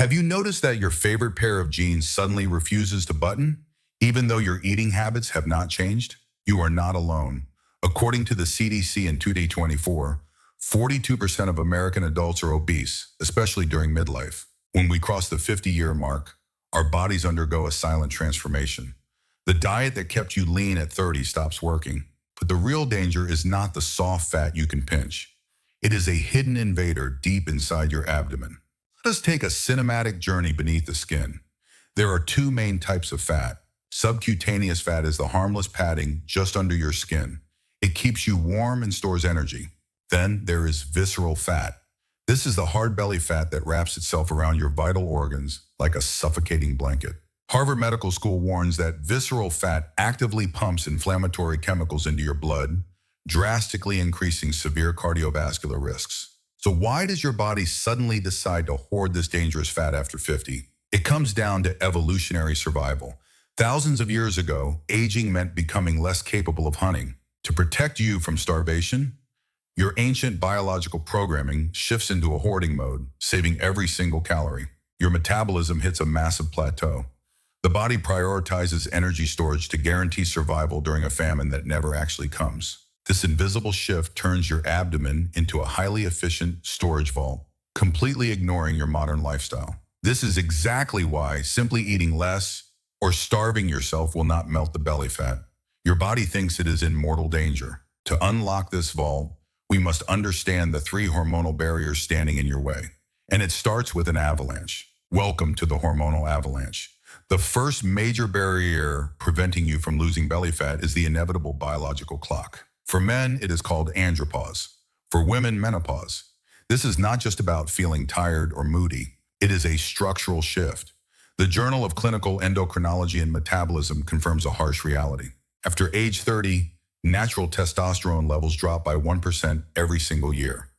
Have you noticed that your favorite pair of jeans suddenly refuses to button, even though your eating habits have not changed? You are not alone. According to the CDC in 2024, 42% of American adults are obese, especially during midlife. When we cross the 50-year mark, our bodies undergo a silent transformation. The diet that kept you lean at 30 stops working. But the real danger is not the soft fat you can pinch. It is a hidden invader deep inside your abdomen. Let us take a cinematic journey beneath the skin. There are two main types of fat. Subcutaneous fat is the harmless padding just under your skin. It keeps you warm and stores energy. Then there is visceral fat. This is the hard belly fat that wraps itself around your vital organs like a suffocating blanket. Harvard Medical School warns that visceral fat actively pumps inflammatory chemicals into your blood, drastically increasing severe cardiovascular risks. So why does your body suddenly decide to hoard this dangerous fat after 50? It comes down to evolutionary survival. Thousands of years ago, aging meant becoming less capable of hunting. To protect you from starvation, your ancient biological programming shifts into a hoarding mode, saving every single calorie. Your metabolism hits a massive plateau. The body prioritizes energy storage to guarantee survival during a famine that never actually comes. This invisible shift turns your abdomen into a highly efficient storage vault, completely ignoring your modern lifestyle. This is exactly why simply eating less or starving yourself will not melt the belly fat. Your body thinks it is in mortal danger. To unlock this vault, we must understand the three hormonal barriers standing in your way. And it starts with an avalanche. Welcome to the hormonal avalanche. The first major barrier preventing you from losing belly fat is the inevitable biological clock. For men, it is called andropause. For women, menopause. This is not just about feeling tired or moody. It is a structural shift. The Journal of Clinical Endocrinology and Metabolism confirms a harsh reality. After age 30, natural testosterone levels drop by 1% every single year.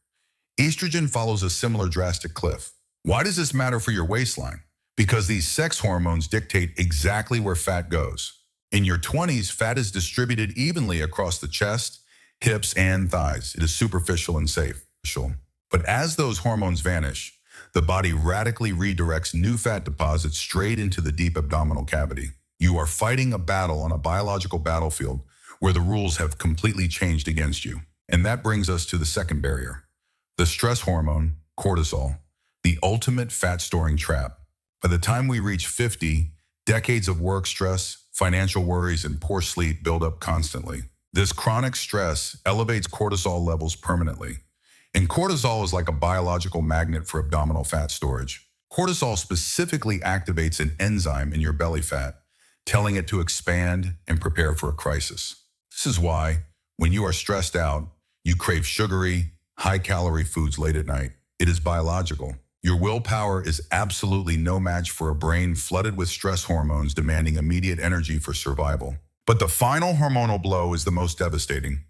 Estrogen follows a similar drastic cliff. Why does this matter for your waistline? Because these sex hormones dictate exactly where fat goes. In your 20s, fat is distributed evenly across the chest, hips, and thighs. It is superficial and safe. But as those hormones vanish, the body radically redirects new fat deposits straight into the deep abdominal cavity. You are fighting a battle on a biological battlefield where the rules have completely changed against you. And that brings us to the second barrier, the stress hormone, cortisol, the ultimate fat-storing trap. By the time we reach 50, decades of work stress, financial worries, and poor sleep build up constantly. This chronic stress elevates cortisol levels permanently. And cortisol is like a biological magnet for abdominal fat storage. Cortisol specifically activates an enzyme in your belly fat, telling it to expand and prepare for a crisis. This is why, when you are stressed out, you crave sugary, high-calorie foods late at night. It is biological. Your willpower is absolutely no match for a brain flooded with stress hormones demanding immediate energy for survival. But the final hormonal blow is the most devastating.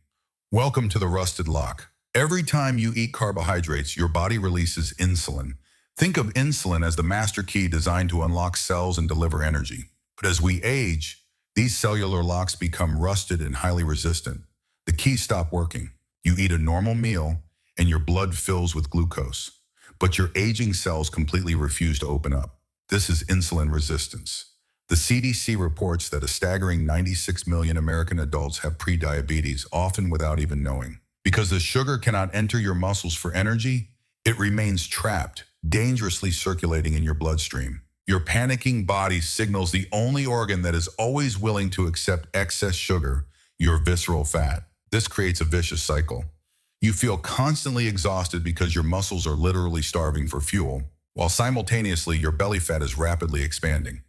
Welcome to the rusted lock. Every time you eat carbohydrates, your body releases insulin. Think of insulin as the master key designed to unlock cells and deliver energy. But as we age, these cellular locks become rusted and highly resistant. The keys stop working. You eat a normal meal, and your blood fills with glucose. But your aging cells completely refuse to open up. This is insulin resistance. The CDC reports that a staggering 96 million American adults have prediabetes, often without even knowing. Because the sugar cannot enter your muscles for energy, it remains trapped, dangerously circulating in your bloodstream. Your panicking body signals the only organ that is always willing to accept excess sugar, your visceral fat. This creates a vicious cycle. You feel constantly exhausted because your muscles are literally starving for fuel, while simultaneously your belly fat is rapidly expanding.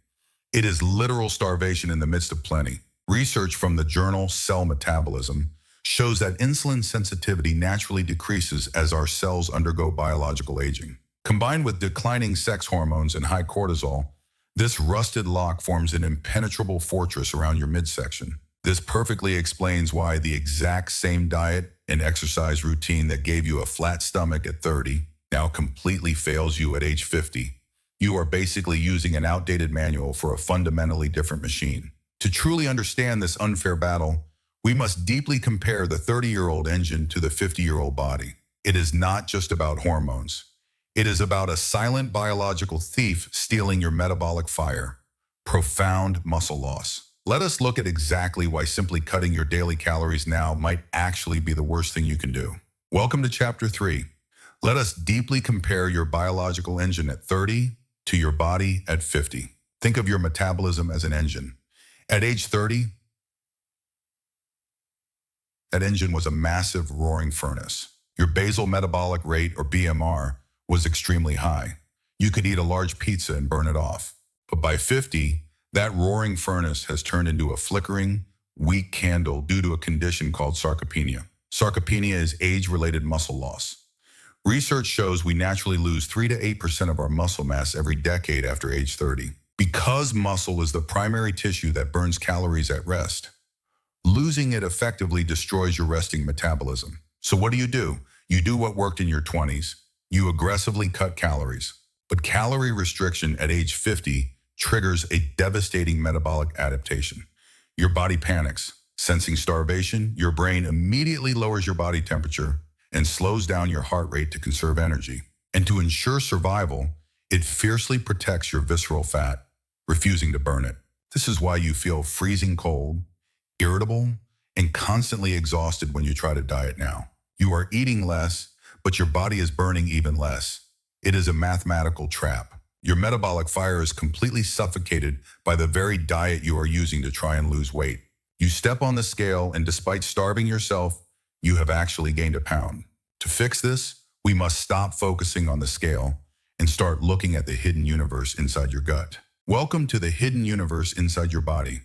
It is literal starvation in the midst of plenty. Research from the journal Cell Metabolism shows that insulin sensitivity naturally decreases as our cells undergo biological aging. Combined with declining sex hormones and high cortisol, this rusted lock forms an impenetrable fortress around your midsection. This perfectly explains why the exact same diet and exercise routine that gave you a flat stomach at 30 now completely fails you at age 50. You are basically using an outdated manual for a fundamentally different machine. To truly understand this unfair battle, we must deeply compare the 30-year-old engine to the 50-year-old body. It is not just about hormones. It is about a silent biological thief stealing your metabolic fire. Profound muscle loss. Let us look at exactly why simply cutting your daily calories now might actually be the worst thing you can do. Welcome to Chapter 3. Let us deeply compare your biological engine at 30 to your body at 50. Think of your metabolism as an engine. At age 30, that engine was a massive roaring furnace. Your basal metabolic rate, or BMR, was extremely high. You could eat a large pizza and burn it off. But by 50, that roaring furnace has turned into a flickering, weak candle due to a condition called sarcopenia. Sarcopenia is age-related muscle loss. Research shows we naturally lose 3 to 8% of our muscle mass every decade after age 30. Because muscle is the primary tissue that burns calories at rest, losing it effectively destroys your resting metabolism. So what do? You do what worked in your 20s. You aggressively cut calories. But calorie restriction at age 50 triggers a devastating metabolic adaptation. Your body panics. Sensing starvation, your brain immediately lowers your body temperature and slows down your heart rate to conserve energy. And to ensure survival, it fiercely protects your visceral fat, refusing to burn it. This is why you feel freezing cold, irritable, and constantly exhausted when you try to diet now. You are eating less, but your body is burning even less. It is a mathematical trap. Your metabolic fire is completely suffocated by the very diet you are using to try and lose weight. You step on the scale, and despite starving yourself, you have actually gained a pound. To fix this, we must stop focusing on the scale and start looking at the hidden universe inside your gut. Welcome to the hidden universe inside your body.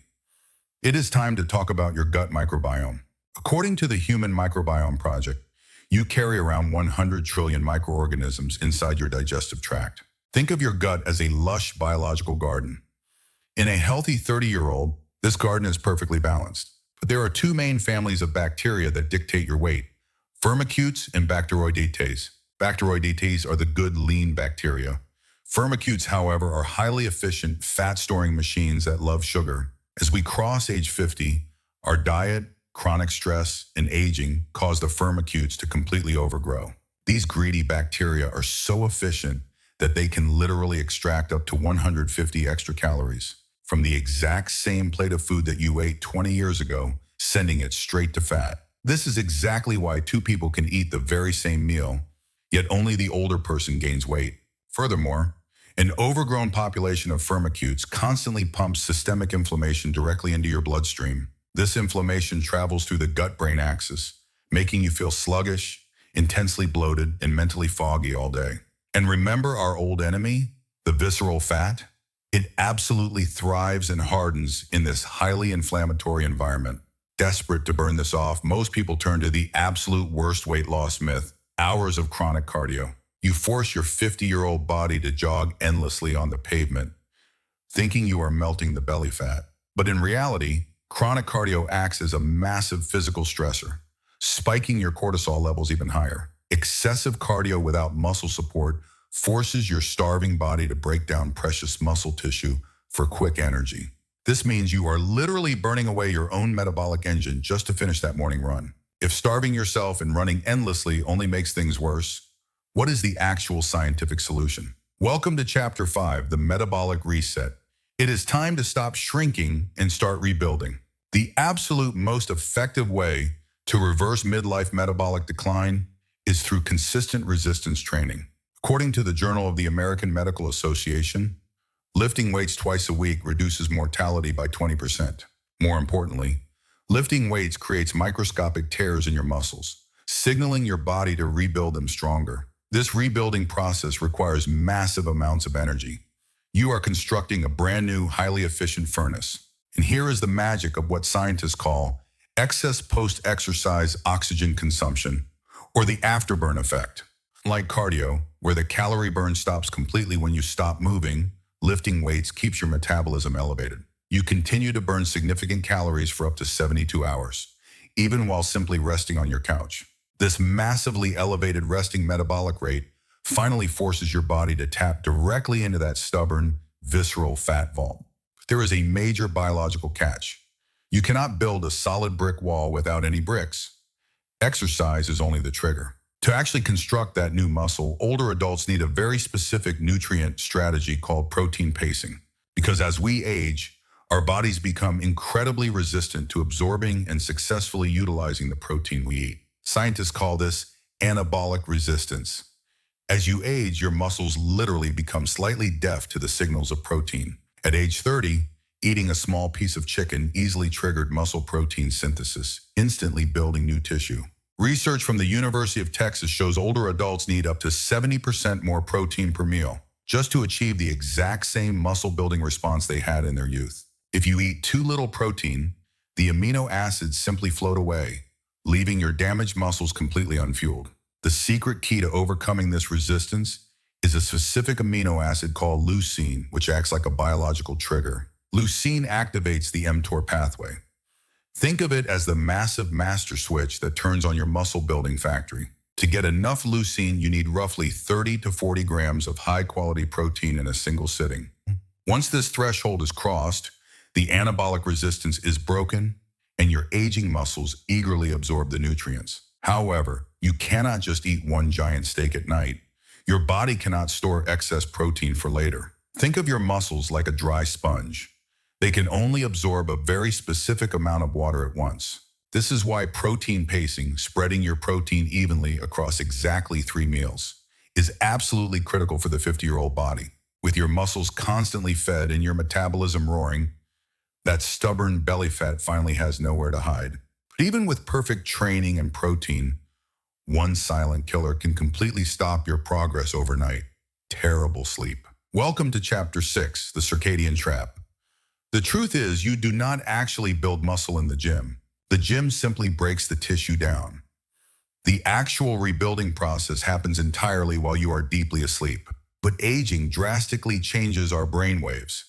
It is time to talk about your gut microbiome. According to the Human Microbiome Project, you carry around 100 trillion microorganisms inside your digestive tract. Think of your gut as a lush biological garden. In a healthy 30-year-old, this garden is perfectly balanced. But there are two main families of bacteria that dictate your weight: firmicutes and Bacteroidetes. Bacteroidetes are the good, lean bacteria. Firmicutes, however, are highly efficient, fat-storing machines that love sugar. As we cross age 50, our diet, chronic stress, and aging cause the firmicutes to completely overgrow. These greedy bacteria are so efficient that they can literally extract up to 150 extra calories from the exact same plate of food that you ate 20 years ago, sending it straight to fat. This is exactly why two people can eat the very same meal, yet only the older person gains weight. Furthermore, an overgrown population of firmicutes constantly pumps systemic inflammation directly into your bloodstream. This inflammation travels through the gut-brain axis, making you feel sluggish, intensely bloated, and mentally foggy all day. And remember our old enemy, the visceral fat? It absolutely thrives and hardens in this highly inflammatory environment. Desperate to burn this off, most people turn to the absolute worst weight loss myth: hours of chronic cardio. You force your 50-year-old body to jog endlessly on the pavement, thinking you are melting the belly fat. But in reality, chronic cardio acts as a massive physical stressor, spiking your cortisol levels even higher. Excessive cardio without muscle support forces your starving body to break down precious muscle tissue for quick energy. This means you are literally burning away your own metabolic engine just to finish that morning run. If starving yourself and running endlessly only makes things worse, what is the actual scientific solution? Welcome to Chapter 5, the Metabolic Reset. It is time to stop shrinking and start rebuilding. The absolute most effective way to reverse midlife metabolic decline is through consistent resistance training. According to the Journal of the American Medical Association, lifting weights twice a week reduces mortality by 20%. More importantly, lifting weights creates microscopic tears in your muscles, signaling your body to rebuild them stronger. This rebuilding process requires massive amounts of energy. You are constructing a brand new, highly efficient furnace. And here is the magic of what scientists call excess post-exercise oxygen consumption, or the afterburn effect. Like cardio, where the calorie burn stops completely when you stop moving, lifting weights keeps your metabolism elevated. You continue to burn significant calories for up to 72 hours, even while simply resting on your couch. This massively elevated resting metabolic rate finally forces your body to tap directly into that stubborn, visceral fat vault. There is a major biological catch. You cannot build a solid brick wall without any bricks. Exercise is only the trigger. To actually construct that new muscle, older adults need a very specific nutrient strategy called protein pacing. Because as we age, our bodies become incredibly resistant to absorbing and successfully utilizing the protein we eat. Scientists call this anabolic resistance. As you age, your muscles literally become slightly deaf to the signals of protein. At age 30, eating a small piece of chicken easily triggered muscle protein synthesis, instantly building new tissue. Research from the University of Texas shows older adults need up to 70% more protein per meal just to achieve the exact same muscle-building response they had in their youth. If you eat too little protein, the amino acids simply float away, leaving your damaged muscles completely unfueled. The secret key to overcoming this resistance is a specific amino acid called leucine, which acts like a biological trigger. Leucine activates the mTOR pathway. Think of it as the massive master switch that turns on your muscle-building factory. To get enough leucine, you need roughly 30 to 40 grams of high-quality protein in a single sitting. Once this threshold is crossed, the anabolic resistance is broken, and your aging muscles eagerly absorb the nutrients. However, you cannot just eat one giant steak at night. Your body cannot store excess protein for later. Think of your muscles like a dry sponge. They can only absorb a very specific amount of water at once. This is why protein pacing, spreading your protein evenly across exactly 3 meals, is absolutely critical for the 50-year-old body. With your muscles constantly fed and your metabolism roaring, that stubborn belly fat finally has nowhere to hide. But even with perfect training and protein, one silent killer can completely stop your progress overnight: terrible sleep. Welcome to Chapter 6, the circadian trap. The truth is, you do not actually build muscle in the gym. The gym simply breaks the tissue down. The actual rebuilding process happens entirely while you are deeply asleep. But aging drastically changes our brain waves.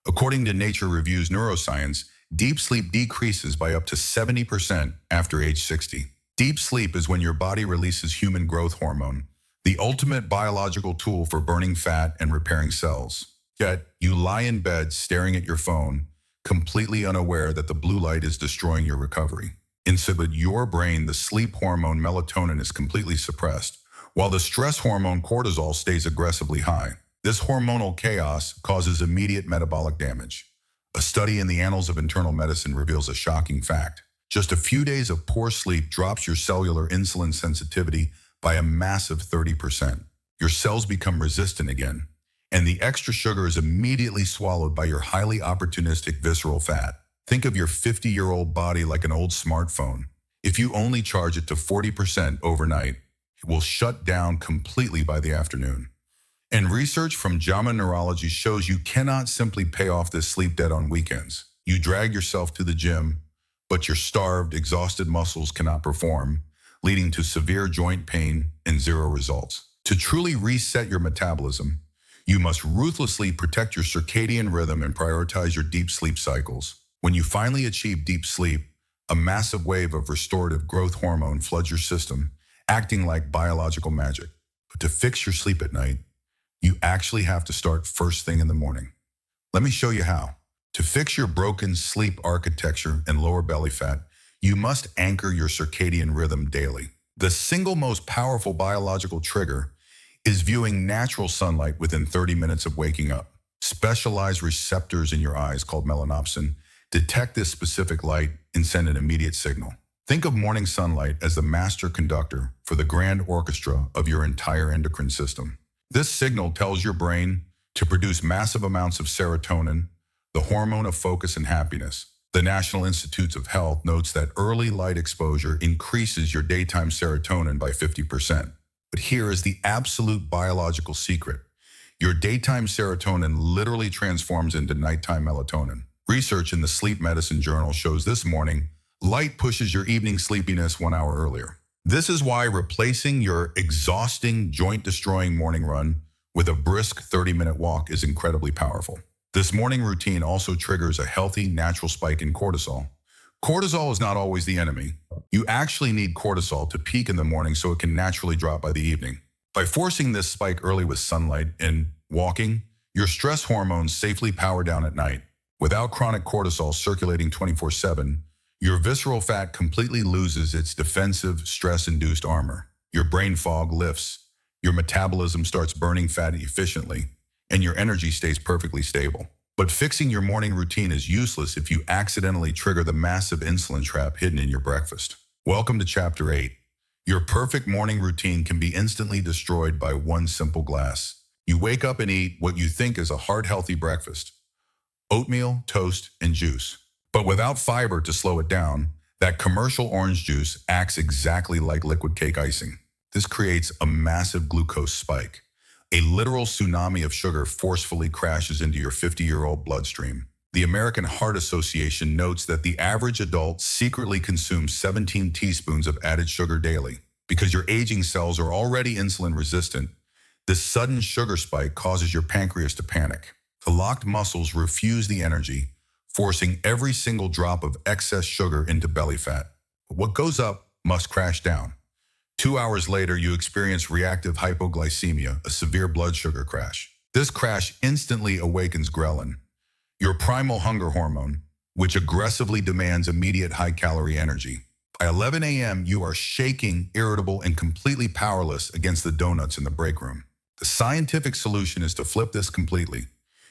According to Nature Review's Neuroscience, deep sleep decreases by up to 70% after age 60. Deep sleep is when your body releases human growth hormone, the ultimate biological tool for burning fat and repairing cells. Yet, you lie in bed staring at your phone, completely unaware that the blue light is destroying your recovery. Inside your brain, the sleep hormone melatonin is completely suppressed, while the stress hormone cortisol stays aggressively high. This hormonal chaos causes immediate metabolic damage. A study in the Annals of Internal Medicine reveals a shocking fact. Just a few days of poor sleep drops your cellular insulin sensitivity by a massive 30%. Your cells become resistant again, and the extra sugar is immediately swallowed by your highly opportunistic visceral fat. Think of your 50-year-old body like an old smartphone. If you only charge it to 40% overnight, it will shut down completely by the afternoon. And research from JAMA Neurology shows you cannot simply pay off this sleep debt on weekends. You drag yourself to the gym, but your starved, exhausted muscles cannot perform, leading to severe joint pain and zero results. To truly reset your metabolism, you must ruthlessly protect your circadian rhythm and prioritize your deep sleep cycles. When you finally achieve deep sleep, a massive wave of restorative growth hormone floods your system, acting like biological magic. But to fix your sleep at night, you actually have to start first thing in the morning. Let me show you how. To fix your broken sleep architecture and lower belly fat, you must anchor your circadian rhythm daily. The single most powerful biological trigger is viewing natural sunlight within 30 minutes of waking up. Specialized receptors in your eyes called melanopsin detect this specific light and send an immediate signal. Think of morning sunlight as the master conductor for the grand orchestra of your entire endocrine system. This signal tells your brain to produce massive amounts of serotonin, the hormone of focus and happiness. The National Institutes of Health notes that early light exposure increases your daytime serotonin by 50%. But here is the absolute biological secret. Your daytime serotonin literally transforms into nighttime melatonin. Research in the Sleep Medicine Journal shows this morning, light pushes your evening sleepiness 1 hour earlier. This is why replacing your exhausting, joint-destroying morning run with a brisk 30-minute walk is incredibly powerful. This morning routine also triggers a healthy, natural spike in cortisol. Cortisol is not always the enemy. You actually need cortisol to peak in the morning so it can naturally drop by the evening. By forcing this spike early with sunlight and walking, your stress hormones safely power down at night. Without chronic cortisol circulating 24/7, your visceral fat completely loses its defensive, stress-induced armor. Your brain fog lifts, your metabolism starts burning fat efficiently, and your energy stays perfectly stable. But fixing your morning routine is useless if you accidentally trigger the massive insulin trap hidden in your breakfast. Welcome to Chapter 8. Your perfect morning routine can be instantly destroyed by one simple glass. You wake up and eat what you think is a heart-healthy breakfast: oatmeal, toast, and juice. But without fiber to slow it down, that commercial orange juice acts exactly like liquid cake icing. This creates a massive glucose spike. A literal tsunami of sugar forcefully crashes into your 50-year-old bloodstream. The American Heart Association notes that the average adult secretly consumes 17 teaspoons of added sugar daily. Because your aging cells are already insulin resistant, this sudden sugar spike causes your pancreas to panic. The locked muscles refuse the energy, forcing every single drop of excess sugar into belly fat. But what goes up must crash down. 2 hours later, you experience reactive hypoglycemia, a severe blood sugar crash. This crash instantly awakens ghrelin, your primal hunger hormone, which aggressively demands immediate high-calorie energy. By 11 a.m., you are shaking, irritable, and completely powerless against the donuts in the break room. The scientific solution is to flip this completely.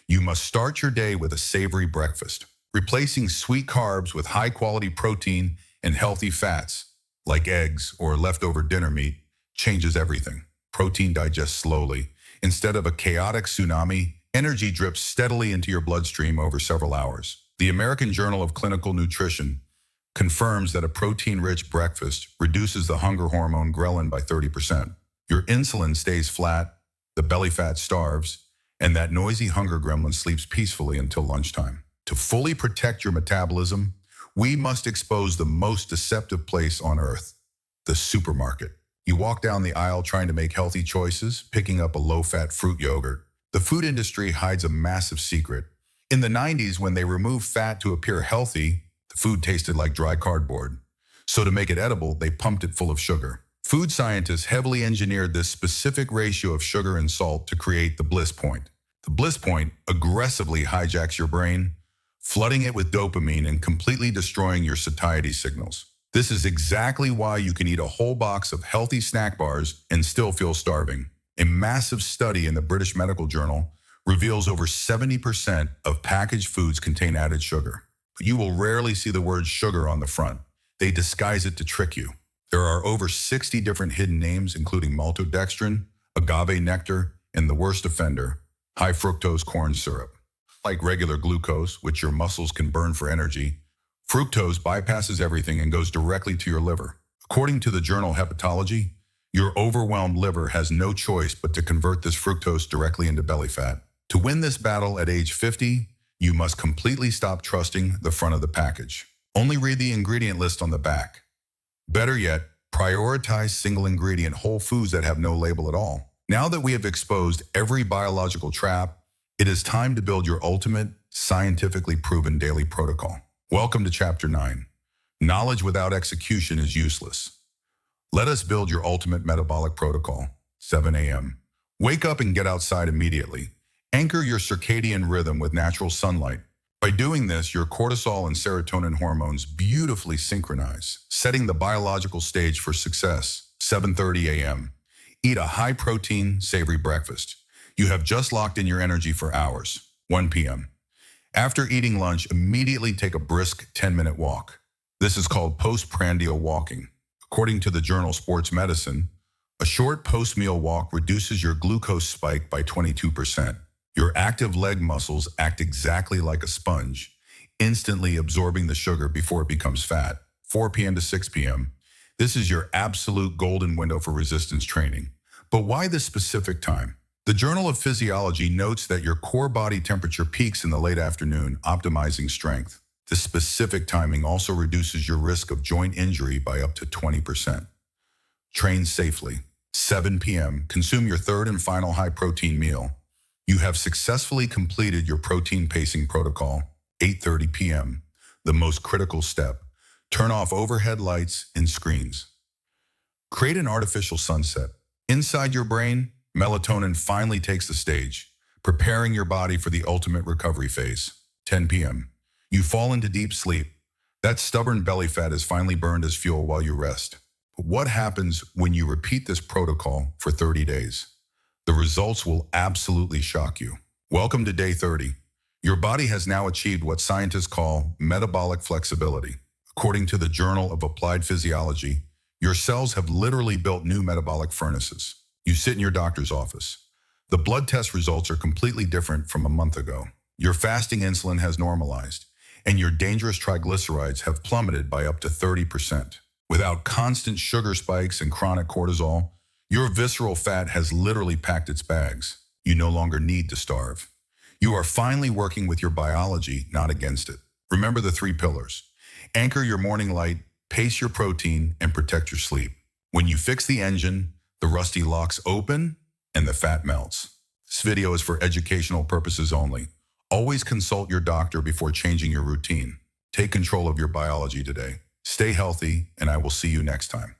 You must start your day with a savory breakfast, replacing sweet carbs with high-quality protein and healthy fats, like eggs or leftover dinner meat, changes everything. Protein digests slowly. Instead of a chaotic tsunami, energy drips steadily into your bloodstream over several hours. The American Journal of Clinical Nutrition confirms that a protein-rich breakfast reduces the hunger hormone ghrelin by 30%. Your insulin stays flat, the belly fat starves, and that noisy hunger gremlin sleeps peacefully until lunchtime. To fully protect your metabolism, we must expose the most deceptive place on earth, the supermarket. You walk down the aisle trying to make healthy choices, picking up a low-fat fruit yogurt. The food industry hides a massive secret. In the 90s, when they removed fat to appear healthy, the food tasted like dry cardboard. So to make it edible, they pumped it full of sugar. Food scientists heavily engineered this specific ratio of sugar and salt to create the bliss point. The bliss point aggressively hijacks your brain, flooding it with dopamine and completely destroying your satiety signals. This is exactly why you can eat a whole box of healthy snack bars and still feel starving. A massive study in the British Medical Journal reveals over 70% of packaged foods contain added sugar. But you will rarely see the word sugar on the front. They disguise it to trick you. There are over 60 different hidden names, including maltodextrin, agave nectar, and the worst offender, high fructose corn syrup. Like regular glucose, which your muscles can burn for energy, fructose bypasses everything and goes directly to your liver. According to the journal Hepatology, your overwhelmed liver has no choice but to convert this fructose directly into belly fat. To win this battle at age 50, you must completely stop trusting the front of the package. Only read the ingredient list on the back. Better yet, prioritize single ingredient whole foods that have no label at all. Now that we have exposed every biological trap, it is time to build your ultimate, scientifically proven daily protocol. Welcome to Chapter 9. Knowledge without execution is useless. Let us build your ultimate metabolic protocol. 7 a.m. Wake up and get outside immediately. Anchor your circadian rhythm with natural sunlight. By doing this, your cortisol and serotonin hormones beautifully synchronize, setting the biological stage for success. 7:30 a.m. Eat a high-protein, savory breakfast. You have just locked in your energy for hours. 1 p.m. After eating lunch, immediately take a brisk 10-minute walk. This is called postprandial walking. According to the journal Sports Medicine, a short post-meal walk reduces your glucose spike by 22%. Your active leg muscles act exactly like a sponge, instantly absorbing the sugar before it becomes fat. 4 p.m. to 6 p.m. This is your absolute golden window for resistance training. But why this specific time? The Journal of Physiology notes that your core body temperature peaks in the late afternoon, optimizing strength. This specific timing also reduces your risk of joint injury by up to 20%. Train safely. 7 p.m. Consume your third and final high-protein meal. You have successfully completed your protein pacing protocol. 8:30 p.m. The most critical step. Turn off overhead lights and screens. Create an artificial sunset. Inside your brain, melatonin finally takes the stage, preparing your body for the ultimate recovery phase. 10 p.m. You fall into deep sleep. That stubborn belly fat is finally burned as fuel while you rest. What happens when you repeat this protocol for 30 days? The results will absolutely shock you. Welcome to day 30. Your body has now achieved what scientists call metabolic flexibility. According to the Journal of Applied Physiology, your cells have literally built new metabolic furnaces. You sit in your doctor's office. The blood test results are completely different from a month ago. Your fasting insulin has normalized, and your dangerous triglycerides have plummeted by up to 30%. Without constant sugar spikes and chronic cortisol, your visceral fat has literally packed its bags. You no longer need to starve. You are finally working with your biology, not against it. Remember the 3 pillars. Anchor your morning light, pace your protein, and protect your sleep. When you fix the engine, the rusty locks open and the fat melts. This video is for educational purposes only. Always consult your doctor before changing your routine. Take control of your biology today. Stay healthy, and I will see you next time.